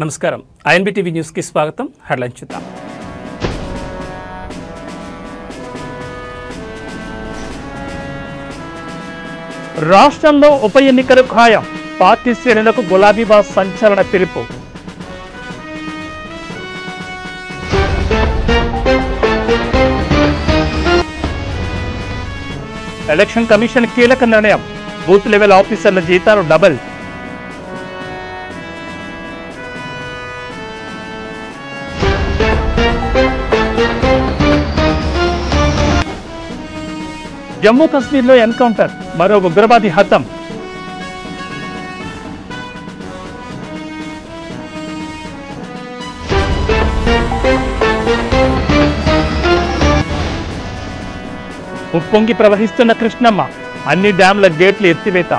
నమస్కారం ఐఎన్బిటీవీ న్యూస్ కి స్వాగతం. హెడ్లైన్స్ చూద్దాం. రాష్ట్రంలో ఉప ఎన్నికలు ఖాయం. పార్టీ శ్రేణులకు గులాబీ బాస్ సంచలన పిలుపు. ఎలక్షన్ కమిషన్ కీలక నిర్ణయం. బూత్ లెవెల్ ఆఫీసర్ల జీతాలు డబుల్. జమ్మూ కశ్మీర్లో ఎన్కౌంటర్. మరో ఉగ్రవాది హతం. ఉప్పొంగి ప్రవహిస్తున్న కృష్ణమ్మ. అన్ని డ్యాంల గేట్లు ఎత్తివేత.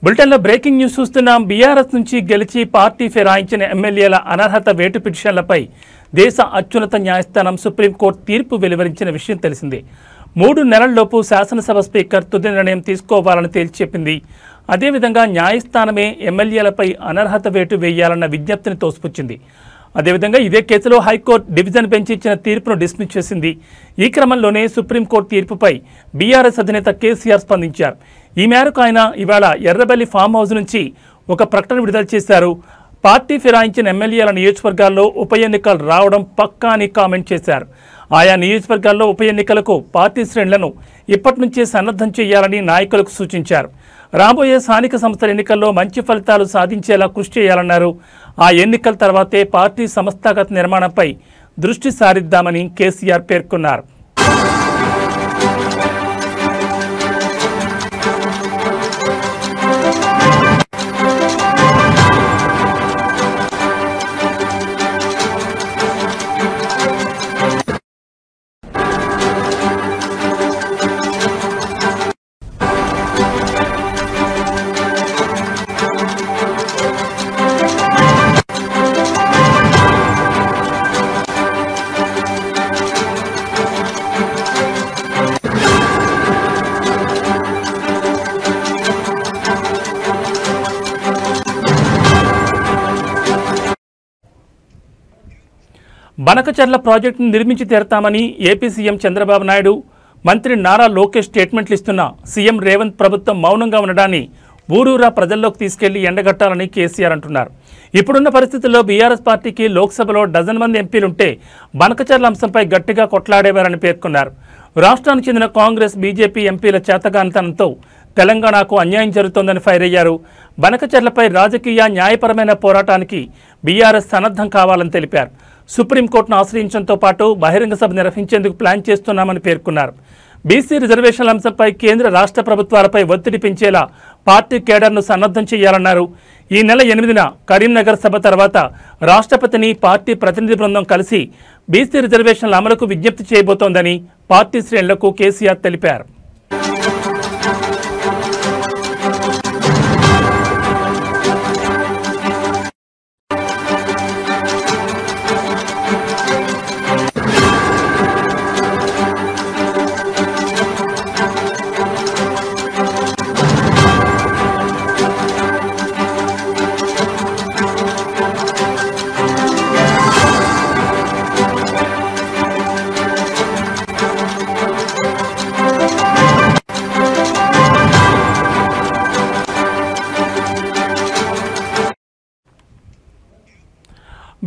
బులెటిన్లో బ్రేకింగ్ న్యూస్ చూస్తున్నాం. బీఆర్ఎస్ నుంచి గెలిచి పార్టీ ఫిరాయించిన ఎమ్మెల్యేల అనర్హత వేటు పిటిషన్లపై దేశ అత్యున్నత న్యాయస్థానం సుప్రీంకోర్టు తీర్పు వెలువరించిన విషయం తెలిసిందే. 3 నెలల్లోపు శాసనసభ స్పీకర్ తుది నిర్ణయం తీసుకోవాలని తేల్చి చెప్పింది. అదేవిధంగా న్యాయస్థానమే ఎమ్మెల్యేలపై అనర్హత వేటు వేయాలన్న విజ్ఞప్తిని తోసిపుచ్చింది. అదేవిధంగా ఇదే కేసులో హైకోర్టు డివిజన్ బెంచ్ ఇచ్చిన తీర్పును డిస్మిస్ చేసింది. ఈ క్రమంలోనే సుప్రీంకోర్టు తీర్పుపై బీఆర్ఎస్ అధినేత కేసీఆర్ స్పందించారు. ఈ మేరకు ఆయన ఇవాళ ఎర్రబెల్లి ఫామ్ హౌస్ నుంచి ఒక ప్రకటన విడుదల చేశారు. పార్టీ ఫిరాయించిన ఎమ్మెల్యేల నియోజకవర్గాల్లో ఉప ఎన్నికలు రావడం పక్కా అని కామెంట్ చేశారు. ఆయా నియోజకవర్గాల్లో ఉప ఎన్నికలకు పార్టీ శ్రేణులను ఇప్పటి నుంచే సన్నద్ధం చేయాలని నాయకులకు సూచించారు. రాబోయే స్థానిక సంస్థల ఎన్నికల్లో మంచి ఫలితాలు సాధించేలా కృషి చేయాలన్నారు. ఆ ఎన్నికల తర్వాతే పార్టీ సంస్థాగత నిర్మాణంపై దృష్టి సారిద్దామని కేసీఆర్ పేర్కొన్నారు. బనకచర్ల ప్రాజెక్టును నిర్మించి తీరతామని ఏపీ సీఎం చంద్రబాబు నాయుడు, మంత్రి నారా లోకేష్ స్టేట్మెంట్లు ఇస్తున్న సీఎం రేవంత్ ప్రభుత్వం మౌనంగా ఉండడాన్ని ఊరూరా ప్రజల్లోకి తీసుకెళ్లి ఎండగట్టాలని కేసీఆర్ అంటున్నారు. ఇప్పుడున్న పరిస్థితుల్లో బీఆర్ఎస్ పార్టీకి లోక్సభలో డజన్ మంది ఎంపీలుంటే బనకచర్ల అంశంపై గట్టిగా కొట్లాడేవారని పేర్కొన్నారు. రాష్ట్రానికి చెందిన కాంగ్రెస్, బీజేపీ ఎంపీల చేతగానితనంతో తెలంగాణకు అన్యాయం జరుగుతోందని ఫైర్ అయ్యారు. బనకచర్లపై రాజకీయ, న్యాయపరమైన పోరాటానికి బీఆర్ఎస్ సన్నద్ధం కావాలని తెలిపారు. సుప్రీంకోర్టును ఆశ్రయించడంతో పాటు బహిరంగ సభ నిర్వహించేందుకు ప్లాన్ చేస్తున్నామని పేర్కొన్నారు. బీసీ రిజర్వేషన్ల అంశంపై కేంద్ర, రాష్ట్ర ప్రభుత్వాలపై ఒత్తిడి పెంచేలా పార్టీ కేడర్ను సన్నద్ధం చేయాలన్నారు. ఈ నెల 8న కరీంనగర్ సభ తర్వాత రాష్ట్రపతిని పార్టీ ప్రతినిధి బృందం కలిసి బీసీ రిజర్వేషన్ల అమలుకు విజ్ఞప్తి చేయబోతోందని పార్టీ శ్రేణులకు కేసీఆర్ తెలిపారు.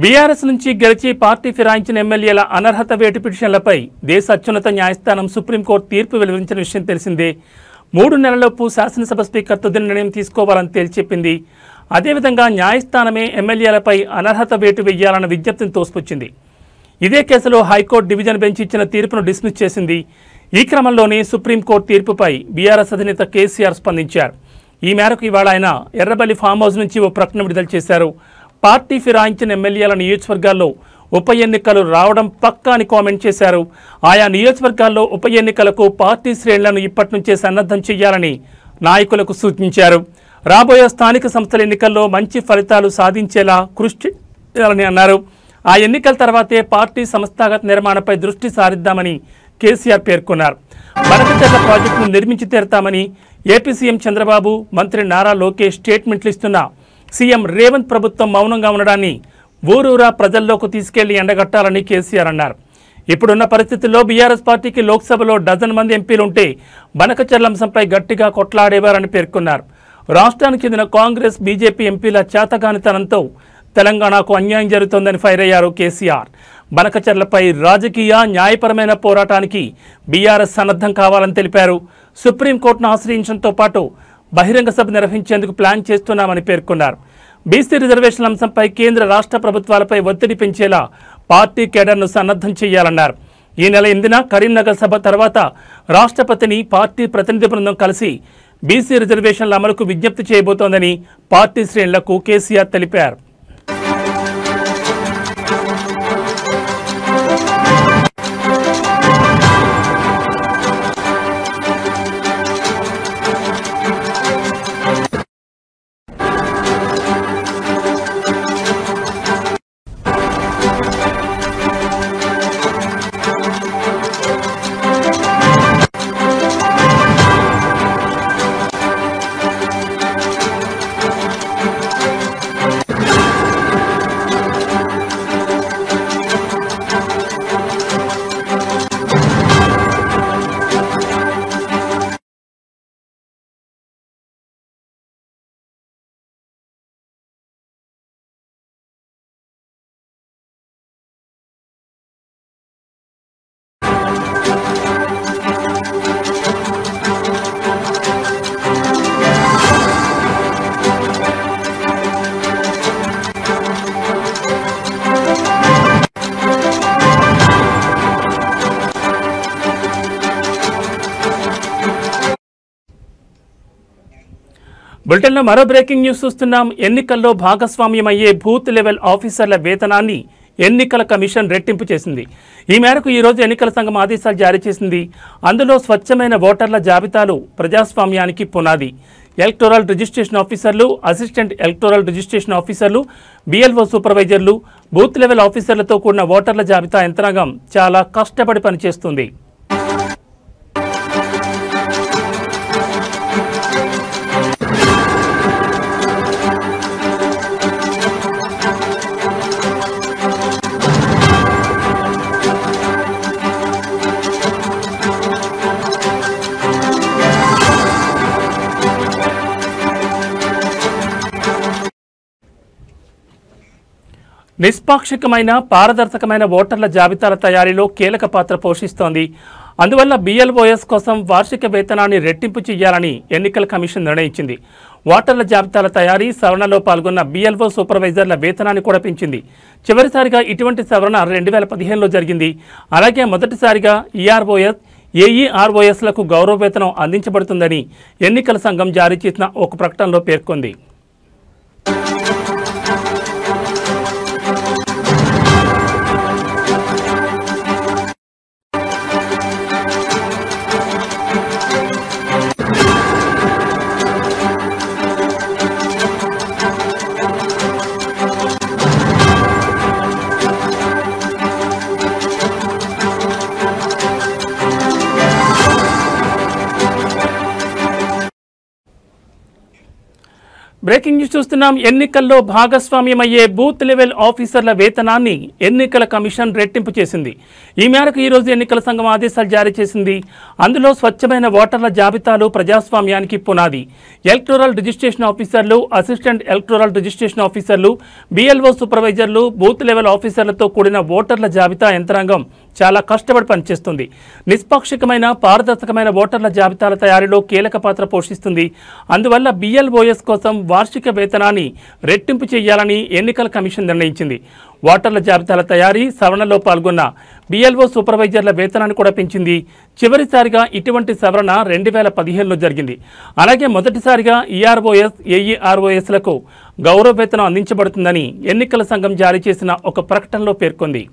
బీఆర్ఎస్ నుంచి గెలిచి పార్టీ ఫిరాయించిన ఎమ్మెల్యేల అనర్హత వేటు పిటిషన్లపై దేశ అత్యున్నత న్యాయస్థానం సుప్రీంకోర్టు తీర్పు వెలువరించిన విషయం తెలిసిందే. 3 నెలల్లోపు శాసనసభ స్పీకర్ తుది నిర్ణయం తీసుకోవాలని తేల్చెప్పింది. అదేవిధంగా న్యాయస్థానమే ఎమ్మెల్యేలపై అనర్హత వేటు వేయాలన్న విజ్ఞప్తిని తోసిపుచ్చింది. ఇదే కేసులో హైకోర్టు డివిజన్ బెంచ్ ఇచ్చిన తీర్పును డిస్మిస్ చేసింది. ఈ క్రమంలోనే సుప్రీంకోర్టు తీర్పుపై బీఆర్ఎస్ అధినేత కేసీఆర్ స్పందించారు. ఈ మేరకు ఇవాళ ఆయన ఎర్రబెల్లి ఫామ్ హౌస్ నుంచి ఓ ప్రకటన విడుదల చేశారు. పార్టీ ఫిరాయించిన ఎమ్మెల్యేల నియోజకవర్గాల్లో ఉప ఎన్నికలు రావడం పక్కా అని కామెంట్ చేశారు. ఆయా నియోజకవర్గాల్లో ఉప ఎన్నికలకు పార్టీ శ్రేణులను ఇప్పటి నుంచే సన్నద్ధం చేయాలని నాయకులకు సూచించారు. రాబోయే స్థానిక సంస్థల ఎన్నికల్లో మంచి ఫలితాలు సాధించేలా కృషి చేయాలని అన్నారు. ఆ ఎన్నికల తర్వాతే పార్టీ సంస్థాగత నిర్మాణంపై దృష్టి సారిద్దామని కేసీఆర్ పేర్కొన్నారు. బనకచెర్ల ప్రాజెక్టును నిర్మించి తీరుతామని ఏపీ సీఎం చంద్రబాబు, మంత్రి నారా లోకేష్ స్టేట్మెంట్లు ఇస్తున్నా సీఎం రేవంత్ ప్రభుత్వం మౌనంగా ఉండడాన్ని ఊరూరా ప్రజల్లోకి తీసుకెళ్లి ఎండగట్టాలని కేసీఆర్ అన్నారు. ఇప్పుడున్న పరిస్థితుల్లో బీఆర్ఎస్ పార్టీకి లోక్సభలో డజన్ మంది ఎంపీలుంటే బనకచెర్ల అంశంపై గట్టిగా కొట్లాడేవారని పేర్కొన్నారు. రాష్ట్రానికి చెందిన కాంగ్రెస్, బీజేపీ ఎంపీల చేతగానితనంతో తెలంగాణకు అన్యాయం జరుగుతోందని ఫైర్ అయ్యారు కేసీఆర్. బనకచెర్లపై రాజకీయ, న్యాయపరమైన పోరాటానికి బీఆర్ఎస్ సన్నద్ధం కావాలని తెలిపారు. సుప్రీంకోర్టును ఆశ్రయించడంతో పాటు బహిరంగ సభ నిర్వహించేందుకు ప్లాన్ చేస్తున్నామని పేర్కొన్నారు. బీసీ రిజర్వేషన్ల అంశంపై కేంద్ర రాష్ట్ర ప్రభుత్వాలపై ఒత్తిడి పెంచేలా పార్టీ కేడర్ను సన్నద్ధం చేయాలన్నారు. ఈ నెల 8న కరీంనగర్ సభ తర్వాత రాష్ట్రపతిని పార్టీ ప్రతినిధి బృందం కలిసి బీసీ రిజర్వేషన్ల అమలుకు విజ్ఞప్తి చేయబోతోందని పార్టీ శ్రేణులకు కేసీఆర్ తెలిపారు. బులెటిన్లో మరో బ్రేకింగ్ న్యూస్ చూస్తున్నాం. ఎన్నికల్లో భాగస్వామ్యమయ్యే బూత్ లెవెల్ ఆఫీసర్ల వేతనాన్ని ఎన్నికల కమిషన్ రెట్టింపు చేసింది. ఈ మేరకు ఈరోజు ఎన్నికల సంఘం ఆదేశాలు జారీ చేసింది. అందులో స్వచ్ఛమైన ఓటర్ల జాబితాలు ప్రజాస్వామ్యానికి పునాది. ఎలక్టోరల్ రిజిస్ట్రేషన్ ఆఫీసర్లు, అసిస్టెంట్ ఎలక్టోరల్ రిజిస్ట్రేషన్ ఆఫీసర్లు, BLO సూపర్వైజర్లు, బూత్ లెవెల్ ఆఫీసర్లతో కూడిన ఓటర్ల జాబితా యంత్రాంగం చాలా కష్టపడి పనిచేస్తుంది. నిష్పాక్షికమైన, పారదర్శకమైన ఓటర్ల జాబితాల తయారీలో కీలక పాత్ర పోషిస్తోంది. అందువల్ల BLOS కోసం వార్షిక వేతనాన్ని రెట్టింపు చేయాలని ఎన్నికల కమిషన్ నిర్ణయించింది. ఓటర్ల జాబితాల తయారీ, సవరణలో పాల్గొన్న BLO సూపర్వైజర్ల వేతనాన్ని కూడా పెంచింది. చివరిసారిగా ఇటువంటి సవరణ 2015లో జరిగింది. అలాగే మొదటిసారిగా EROS, AEROSలకు గౌరవ వేతనం అందించబడుతుందని ఎన్నికల సంఘం జారీ చేసిన ఒక ప్రకటనలో పేర్కొంది. బ్రేకింగ్ న్యూస్ చూస్తున్నాం. ఎన్నికల్లో భాగస్వామ్యమయ్యే బూత్ లెవెల్ ఆఫీసర్ల వేతనాన్ని ఎన్నికల కమిషన్ రెట్టింపు చేసింది. ఈ మేరకు ఈరోజు ఎన్నికల సంఘం ఆదేశాలు జారీ చేసింది. అందులో స్వచ్ఛమైన ఓటర్ల జాబితాలు ప్రజాస్వామ్యానికి పునాది. ఎలక్టోరల్ రిజిస్ట్రేషన్ ఆఫీసర్లు, అసిస్టెంట్ ఎలక్టోరల్ రిజిస్ట్రేషన్ ఆఫీసర్లు, BLO సూపర్వైజర్లు, బూత్ లెవెల్ ఆఫీసర్లతో కూడిన ఓటర్ల జాబితా యంత్రాంగం చాలా కష్టపడి పనిచేస్తుంది. నిష్పాక్షికమైన, పారదర్శకమైన ఓటర్ల జాబితాల తయారీలో కీలక పాత్ర పోషిస్తుంది. అందువల్ల BLOS కోసం వార్షిక వేతనాన్ని రెట్టింపు చేయాలని ఎన్నికల కమిషన్ నిర్ణయించింది. ఓటర్ల జాబితాల తయారీ, సవరణలో పాల్గొన్న BLO సూపర్వైజర్ల వేతనాన్ని కూడా పెంచింది. చివరిసారిగా ఇటువంటి సవరణ 2015లో జరిగింది. అలాగే మొదటిసారిగా EROS, AEROSలకు గౌరవ వేతనం అందించబడుతుందని ఎన్నికల సంఘం జారీ చేసిన ఒక ప్రకటనలో పేర్కొంది.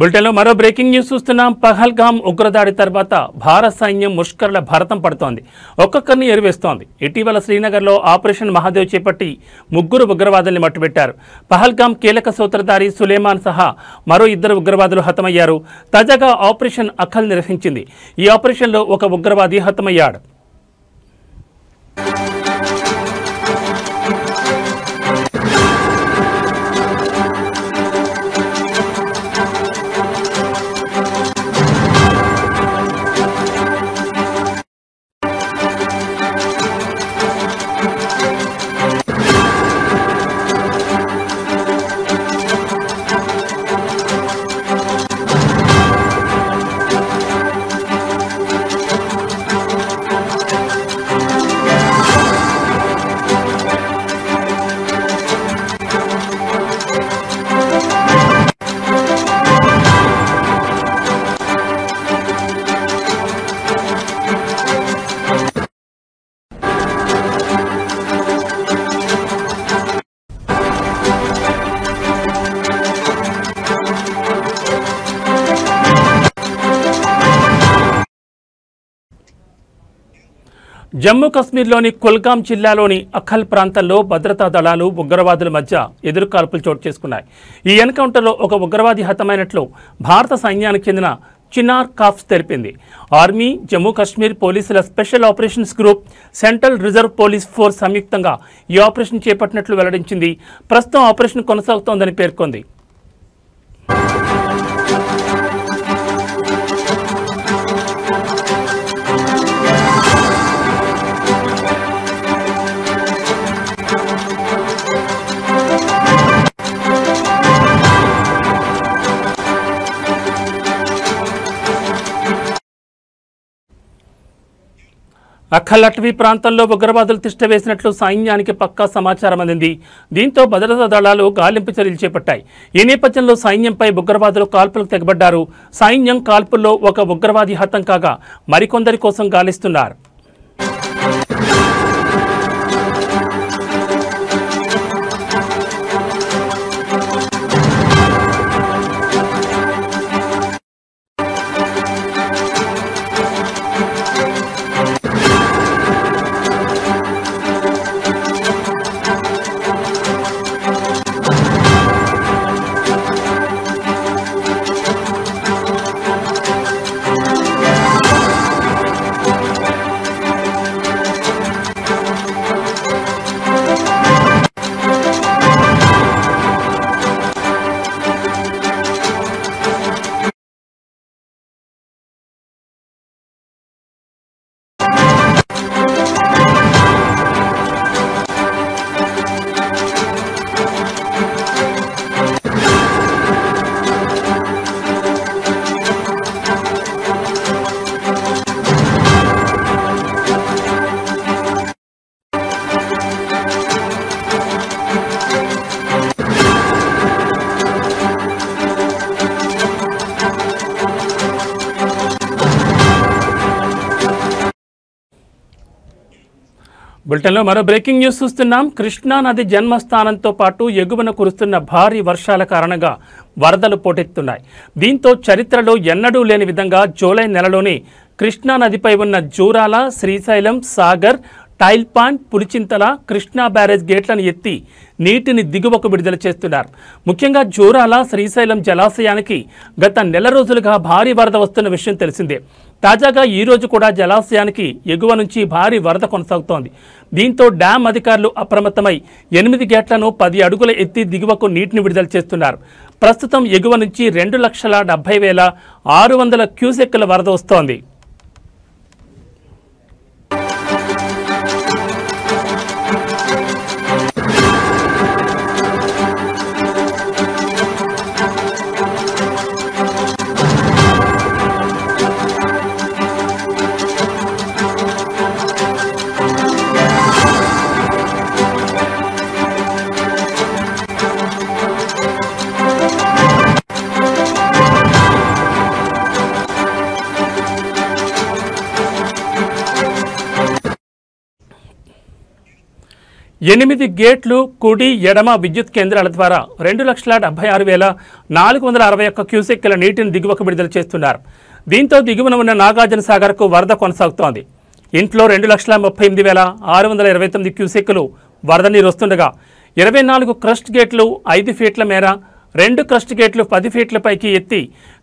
బులెటిన్లో మరో బ్రేకింగ్ న్యూస్ చూస్తున్నాం. పహల్గామ్ ఉగ్రదాడి తర్వాత భారత సైన్యం ముష్కర్ల భరతం పడుతోంది, ఒక్కొక్కరిని ఎరివేస్తోంది. ఇటీవల శ్రీనగర్లో ఆపరేషన్ మహాదేవ్ చేపట్టి 3 ఉగ్రవాదుల్ని మట్టుబెట్టారు. పహల్గామ్ కీలక సూత్రధారి సులేమాన్ సహా మరో 2 ఉగ్రవాదులు హతమయ్యారు. తాజాగా ఆపరేషన్ అఖల్ నిర్వహించింది. ఈ ఆపరేషన్లో ఒక ఉగ్రవాది హతమయ్యాడు. జమ్మూ కశ్మీర్లోని కుల్గాం జిల్లాలోని అఖల్ ప్రాంతంలో భద్రతా దళాలు ఉగ్రవాదుల మధ్య ఎదురుకాల్పులు చోటు చేసుకున్నాయి. ఈ ఎన్కౌంటర్లో ఒక ఉగ్రవాది హతమైనట్లు భారత సైన్యానికి చెందిన చినార్ కాప్స్ తెలిపింది. ఆర్మీ, జమ్మూ కశ్మీర్ పోలీసుల special operations group, central reserve police force సంయుక్తంగా ఈ ఆపరేషన్ చేపట్టినట్లు వెల్లడించింది. ప్రస్తుతం ఆపరేషన్ కొనసాగుతోందని పేర్కొంది. అఖల్ అటవీ ప్రాంతంలో ఉగ్రవాదులు తిష్టవేసినట్లు సైన్యానికి పక్కా సమాచారం అందింది. దీంతో భద్రతా దళాలు గాలింపు చర్యలు చేపట్టాయి. ఈ నేపథ్యంలో సైన్యంపై ఉగ్రవాదులు కాల్పులకు తెగబడ్డారు. సైన్యం కాల్పుల్లో ఒక ఉగ్రవాది హతం కాగా మరికొందరి కోసం గాలిస్తున్నారు. బులెటిన్లో మరో బ్రేకింగ్ న్యూస్ చూస్తున్నాం. కృష్ణా నది జన్మస్థానంతో పాటు ఎగువన కురుస్తున్న భారీ వర్షాల కారణంగా వరదలు పోటెత్తున్నాయి. దీంతో చరిత్రలో ఎన్నడూ లేని విధంగా జూలై నెలలోనే కృష్ణా నదిపై ఉన్న జూరాల, శ్రీశైలం, సాగర్, టైల్పాండ్, పులిచింతల, కృష్ణా బ్యారేజ్ గేట్లను ఎత్తి నీటిని దిగువకు విడుదల చేస్తున్నారు. ముఖ్యంగా జూరాల, శ్రీశైలం జలాశయానికి గత నెల రోజులుగా భారీ వరద వస్తున్న విషయం తెలిసిందే. తాజాగా ఈ రోజు కూడా జలాశయానికి ఎగువ నుంచి భారీ వరద కొనసాగుతోంది. దీంతో డ్యాం అధికారులు అప్రమత్తమై 8 గేట్లను 10 అడుగుల ఎత్తి దిగువకు నీటిని విడుదల చేస్తున్నారు. ప్రస్తుతం ఎగువ నుంచి 2,70,600 క్యూసెక్కుల వరద వస్తోంది. ఎనిమిది గేట్లు కుడి, ఎడమ విద్యుత్ కేంద్రాల ద్వారా 2,76,461 క్యూసెక్కుల నీటిని దిగువకు విడుదల చేస్తున్నారు. దీంతో దిగువన ఉన్న నాగార్జున సాగర్కు వరద కొనసాగుతోంది. ఇంట్లో 2,38,629 క్యూసెక్కులు వరద నీరు వస్తుండగా 24 క్రస్ట్ గేట్లు 5 ఫీట్ల మేర, 2 క్రస్ట్ గేట్లు 10 ఫీట్ల పైకి ఎత్తి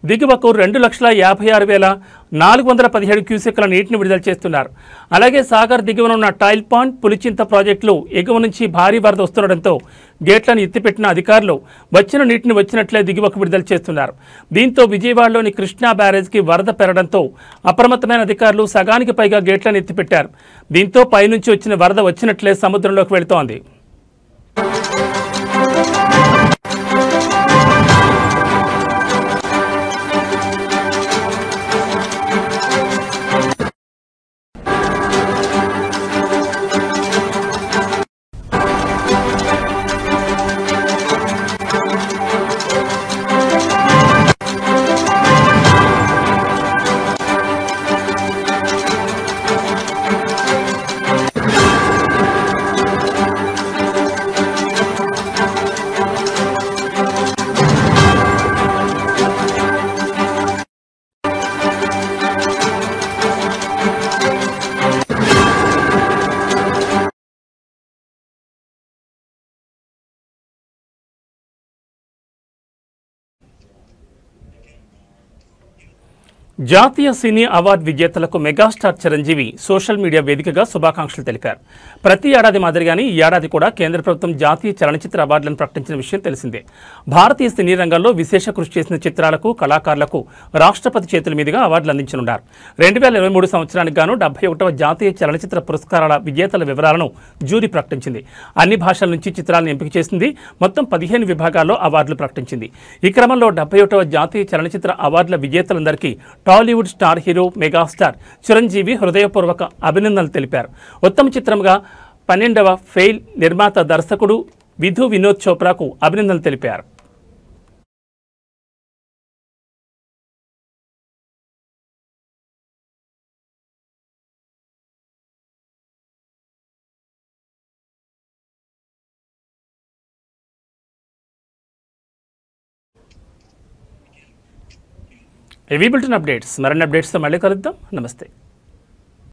దిగువకు 2,56,417 క్యూసెక్కుల నీటిని విడుదల చేస్తున్నారు. అలాగే సాగర్ దిగువన ఉన్న టైల్పాండ్, పులిచింత ప్రాజెక్టులు ఎగువ నుంచి భారీ వరద వస్తుండటంతో గేట్లను ఎత్తిపెట్టిన అధికారులు వచ్చిన నీటిని వచ్చినట్లే దిగువకు విడుదల చేస్తున్నారు. దీంతో విజయవాడలోని కృష్ణా బ్యారేజ్కి వరద పెరగడంతో అప్రమత్తమైన అధికారులు సగానికి పైగా గేట్లను ఎత్తిపెట్టారు. దీంతో పైనుంచి వచ్చిన వరద వచ్చినట్లే సముద్రంలోకి వెళుతోంది. జాతీయ సినీ అవార్డు విజేతలకు మెగాస్టార్ చిరంజీవి సోషల్ మీడియా వేదికగా శుభాకాంక్షలు తెలిపారు. ప్రతి ఏడాది మాదిరిగానే ఈ ఏడాది కూడా కేంద్ర ప్రభుత్వం జాతీయ చలనచిత్ర అవార్డులను ప్రకటించిన విషయం తెలిసిందే. భారతీయ సినీ రంగంలో విశేష కృషి చేసిన చిత్రాలకు, కళాకారులకు రాష్ట్రపతి చేతుల మీదుగా అవార్డులు అందించనున్నారు. 2023 సంవత్సరానికి గాను 71వ జాతీయ చలనచిత్ర పురస్కారాల విజేతల వివరాలను జ్యూరీ ప్రకటించింది. అన్ని భాషల నుంచి చిత్రాలను ఎంపిక చేసింది. మొత్తం 15 విభాగాల్లో అవార్డులు ప్రకటించింది. ఈ క్రమంలో 71వ జాతీయ చలనచిత్ర అవార్డుల విజేతలందరికీ Tollywood star hero megastar Chiranjeevi హృదయపూర్వక అభినందనలు తెలిపారు. ఉత్తమ చిత్రంగా 12వ ఫెయిల్ నిర్మాత, దర్శకుడు విధు వినోద్ చోప్రాకు అభినందనలు తెలిపారు. ఏవీ బులెటిన్ అప్డేట్స్, మరిన్ని అప్డేట్స్తో మళ్ళీ కలుద్దాం. నమస్తే.